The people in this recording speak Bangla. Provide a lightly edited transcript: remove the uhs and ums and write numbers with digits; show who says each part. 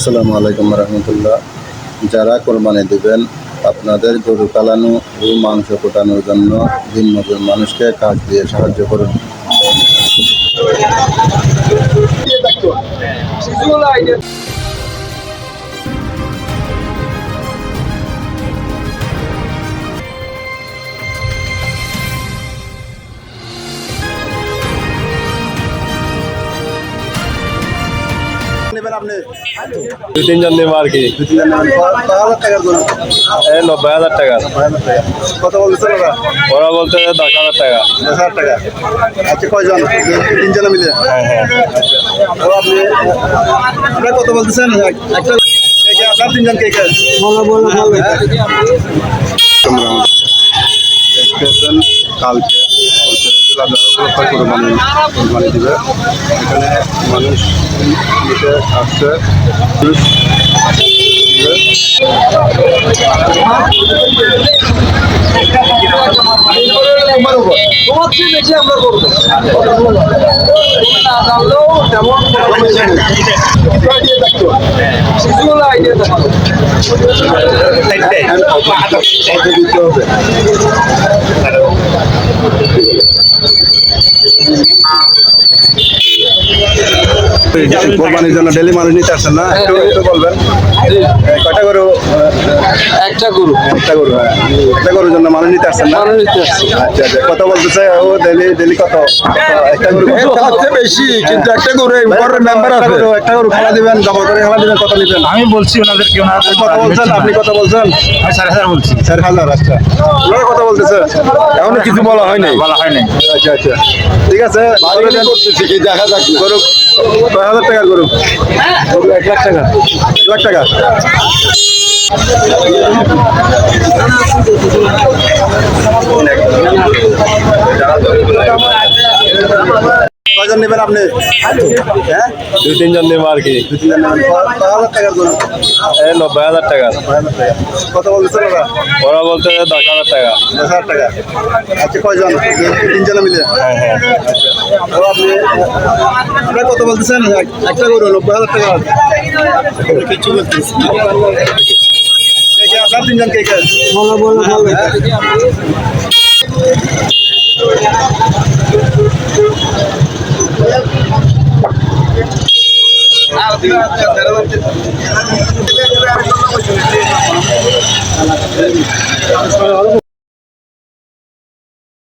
Speaker 1: আসসালামু আলাইকুম রহমতুল্লাহ। যারা কোরবানি দিবেন, আপনাদের গরু পালানো ও মাংস কোটানোর জন্য দিনমজুর মানুষকে কাজ দিয়ে সাহায্য করুন।
Speaker 2: দুই তিনজন নেবো আর কি। 90,000 টাকা।
Speaker 1: কত বলছেন ওরা?
Speaker 2: ওরা বলতে 10,000 টাকা।
Speaker 1: 10,000 টাকা। আচ্ছা, কয়জন? তিনজনে মিলে?
Speaker 2: হ্যাঁ হ্যাঁ।
Speaker 1: তো আপনারা কত বলতেছেন? একটা আপনার তিনজন কে কে? দেখতেছেন কালকে কোরবানি দিবে। এখানে মানুষ নিতে আসছে। কোরবানির জন্য ডেলি মানুষ নিতে আসছেন না? একটু বলবেন কয়টা গরু?
Speaker 3: একটা গরু।
Speaker 1: একটা গরু, হ্যাঁ। একটা গরুর জন্য মানুষ নিতে আসছেন না? আচ্ছা আচ্ছা, কত বলতেছে ও? ডেলি কত? একটা গরু
Speaker 3: বেশি, কিন্তু একটা গরু মেম্বার আছে।
Speaker 1: একটা গরু খাওয়া দিবেন, জবর করে খাওয়া দিবেন, কত নিবেন?
Speaker 3: আমি বলছি ওনাদেরকে,
Speaker 1: কত বলছেন? আপনি কত বলছেন?
Speaker 3: আমি 4,500 বলছি।
Speaker 1: 4,000। আচ্ছা, ওনারা কত বলতেছে?
Speaker 3: এখনো কিছু বলা হয় নাই।
Speaker 1: আচ্ছা আচ্ছা, ঠিক আছে। দেখা যাক। গরু 6,000 টাকার গরু। 1 লাখ টাকা। 1 লাখ টাকা। কয়জন নেবেন আপনি? হ্যাঁ,
Speaker 2: দুই তিনজন নেবো আর কি।
Speaker 1: 2-3 জন নেবেন। 6,000 টাকার গরু।
Speaker 2: 90,000 টাকা।
Speaker 1: 6,000 টাকা। কত বলতেছেন ওরা?
Speaker 2: ওরা বলতে 10,000 টাকা।
Speaker 1: 10,000 টাকা। আচ্ছা, কয়জন? তিনজনে মিলে?
Speaker 2: হ্যাঁ হ্যাঁ।
Speaker 1: তো আপনারা কত বলতেছেন? একটা গরু 90,000 টাকা। কিছু বলতেছি আপনার তিনজন কে কে?